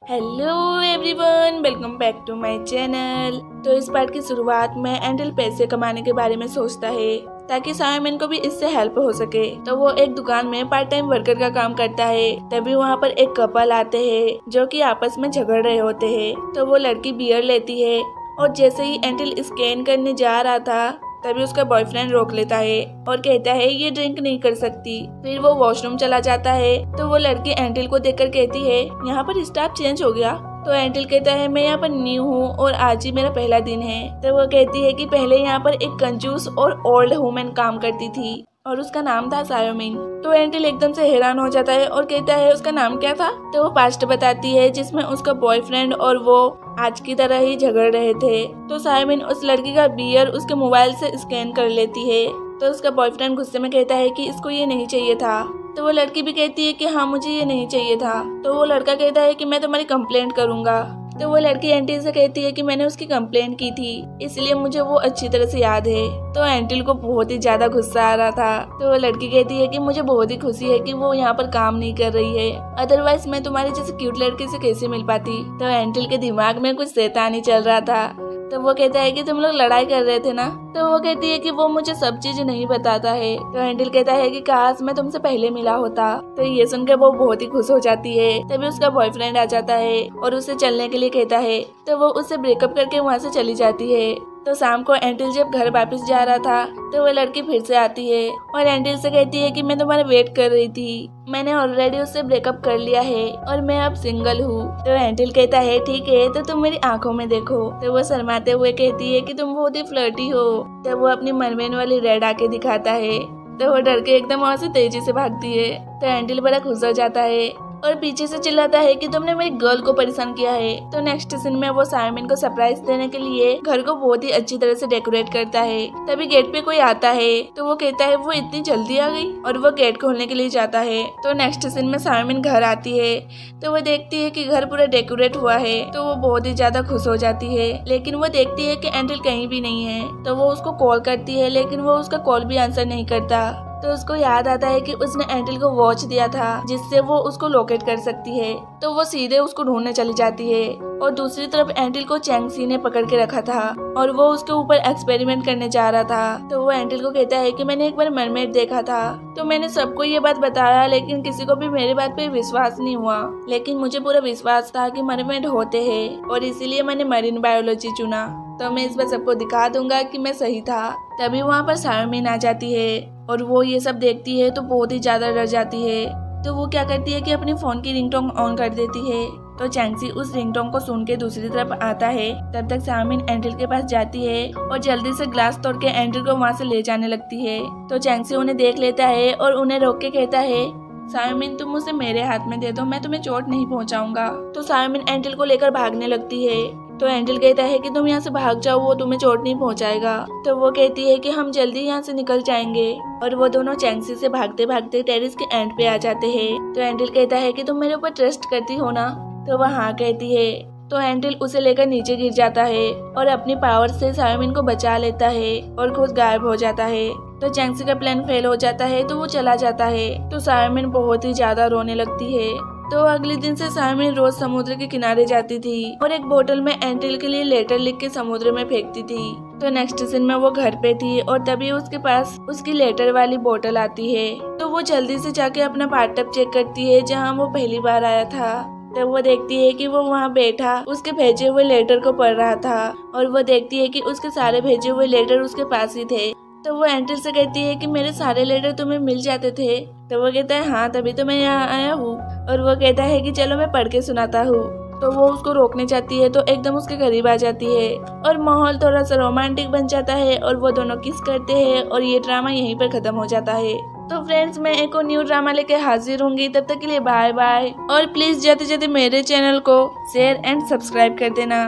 Hello everyone, welcome back to my channel. तो इस part की शुरुआत में एंडल पैसे कमाने के बारे में सोचता है ताकि साइमन को भी इससे हेल्प हो सके। तो वो एक दुकान में पार्ट टाइम वर्कर का काम करता है। तभी वहाँ पर एक कपल आते हैं जो कि आपस में झगड़ रहे होते हैं। तो वो लड़की बियर लेती है और जैसे ही एंडल स्कैन करने जा रहा था तभी उसका बॉयफ्रेंड रोक लेता है और कहता है ये ड्रिंक नहीं कर सकती। फिर वो वॉशरूम चला जाता है। तो वो लड़की एंडल को देखकर कहती है यहाँ पर स्टाफ चेंज हो गया। तो एंडल कहता है मैं यहाँ पर न्यू हूँ और आज ही मेरा पहला दिन है। तो वो कहती है कि पहले यहाँ पर एक कंजूस और ओल्ड वुमेन काम करती थी और उसका नाम था सायोमिन। तो एंडल एकदम से हैरान हो जाता है और कहता है उसका नाम क्या था। तो वो पास्ट बताती है जिसमें उसका बॉयफ्रेंड और वो आज की तरह ही झगड़ रहे थे। तो सायोमिन उस लड़की का बियर उसके मोबाइल से स्कैन कर लेती है। तो उसका बॉयफ्रेंड गुस्से में कहता है कि इसको ये नहीं चाहिए था। तो वो लड़की भी कहती है कि हाँ मुझे ये नहीं चाहिए था। तो वो लड़का कहता है कि मैं तुम्हारी कंप्लेंट करूंगा। तो वो लड़की एंटल से कहती है कि मैंने उसकी कंप्लेंट की थी इसलिए मुझे वो अच्छी तरह से याद है। तो एंटल को बहुत ही ज्यादा गुस्सा आ रहा था। तो वो लड़की कहती है कि मुझे बहुत ही खुशी है कि वो यहाँ पर काम नहीं कर रही है, अदरवाइज मैं तुम्हारे जैसे क्यूट लड़के से कैसे मिल पाती। तो एंटल के दिमाग में कुछ शैतानी चल रहा था। तो वो कहता है कि तुम लोग लड़ाई कर रहे थे ना। तो वो कहती है कि वो मुझे सब चीज नहीं बताता है। तो एंडल कहता है कि काश मैं तुमसे पहले मिला होता। तो ये सुनकर वो बहुत ही खुश हो जाती है। तभी उसका बॉयफ्रेंड आ जाता है और उसे चलने के लिए कहता है। तो वो उससे ब्रेकअप करके वहाँ से चली जाती है। तो शाम को एंडल जब घर वापस जा रहा था तो वो लड़की फिर से आती है और एंडल से कहती है कि मैं तुम्हारा वेट कर रही थी, मैंने ऑलरेडी उससे ब्रेकअप कर लिया है और मैं अब सिंगल हूँ। तो एंडल कहता है ठीक है तो तुम मेरी आंखों में देखो। तो वो शर्माते हुए कहती है कि तुम बहुत ही फ्लर्टी हो। तो वो अपनी मरमेन वाली रेड आके दिखाता है। तो वो डर के एकदम वहाँ से तेजी से भागती है। तो एंडल बड़ा खुश हो जाता है और पीछे से चिल्लाता है कि तुमने मेरी गर्ल को परेशान किया है। तो नेक्स्ट सीन में वो साइमन को सरप्राइज देने के लिए घर को बहुत ही अच्छी तरह से डेकोरेट करता है। तभी गेट पे कोई आता है। तो वो कहता है वो इतनी जल्दी आ गई और वो गेट खोलने के लिए जाता है। तो नेक्स्ट सीन में साइमन घर आती है। तो वो देखती है कि घर पूरा डेकोरेट हुआ है। तो वो बहुत ही ज्यादा खुश हो जाती है, लेकिन वो देखती है कि एंडल कहीं भी नहीं है। तो वो उसको कॉल करती है लेकिन वो उसका कॉल भी आंसर नहीं करता। तो उसको याद आता है कि उसने एंडल को वॉच दिया था जिससे वो उसको लोकेट कर सकती है। तो वो सीधे उसको ढूंढने चली जाती है और दूसरी तरफ एंडल को चैंगसी ने पकड़ के रखा था और वो उसके ऊपर एक्सपेरिमेंट करने जा रहा था। तो वो एंडल को कहता है कि मैंने एक बार मरमेड देखा था। तो मैंने सबको ये बात बताया लेकिन किसी को भी मेरी बात पे विश्वास नहीं हुआ, लेकिन मुझे पूरा विश्वास था कि मरमेड होते हैं और इसीलिए मैंने मरीन बायोलॉजी चुना। तो मैं इस बार सबको दिखा दूंगा कि मैं सही था। तभी वहाँ पर सायोमिन आ जाती है और वो ये सब देखती है तो बहुत ही ज्यादा डर जाती है। तो वो क्या करती है कि अपने फोन की रिंगटोन ऑन कर देती है। तो चैंगसी उस रिंगटोन को सुन के दूसरी तरफ आता है। तब तक सायोमिन एंडल के पास जाती है और जल्दी से ग्लास तोड़ के एंडल को वहाँ से ले जाने लगती है। तो चैंगसी उन्हें देख लेता है और उन्हें रोक के कहता है सायोमिन तुम उसे मेरे हाथ में दे दो, मैं तुम्हें चोट नहीं पहुँचाऊंगा। तो सायोमिन एंडल को लेकर भागने लगती है। तो एंडल कहता है कि तुम यहाँ से भाग जाओ, वो तुम्हें चोट नहीं पहुँचाएगा। तो वो कहती है कि हम जल्दी यहाँ से निकल जाएंगे और वो दोनों चैंगसी से भागते भागते टेरेस के एंड पे आ जाते हैं। तो एंडल कहता है कि तुम मेरे ऊपर ट्रस्ट करती हो ना। तो वह हाँ कहती है। तो एंडल उसे लेकर नीचे गिर जाता है और अपनी पावर से सायोमिन को बचा लेता है और खुद गायब हो जाता है। तो चैंगसी का प्लान फेल हो जाता है तो वो चला जाता है। तो सायोमिन बहुत ही ज्यादा रोने लगती है। तो अगले दिन से सायोमिन रोज समुद्र के किनारे जाती थी और एक बोतल में एंडल के लिए लेटर लिख के समुद्र में फेंकती थी। तो नेक्स्ट सीन में वो घर पे थी और तभी उसके पास उसकी लेटर वाली बोतल आती है। तो वो जल्दी से जाके अपना बाथटब चेक करती है जहाँ वो पहली बार आया था। तो वो देखती है कि वो वहाँ बैठा उसके भेजे हुए लेटर को पढ़ रहा था और वो देखती है कि उसके सारे भेजे हुए लेटर उसके पास ही थे। तो वो एंडल से कहती है कि मेरे सारे लेटर तुम्हें मिल जाते थे। तो वो कहता है हाँ तभी तो मैं यहाँ आया हूँ। और वो कहता है कि चलो मैं पढ़ के सुनाता हूँ। तो वो उसको रोकने चाहती है तो एकदम उसके करीब आ जाती है और माहौल थोड़ा सा रोमांटिक बन जाता है और वो दोनों किस करते हैं और ये ड्रामा यहीं पर खत्म हो जाता है। तो फ्रेंड्स मैं एक और न्यू ड्रामा लेके हाजिर होंगी, तब तक के लिए बाय बाय और प्लीज जाते जाते मेरे चैनल को शेयर एंड सब्सक्राइब कर देना।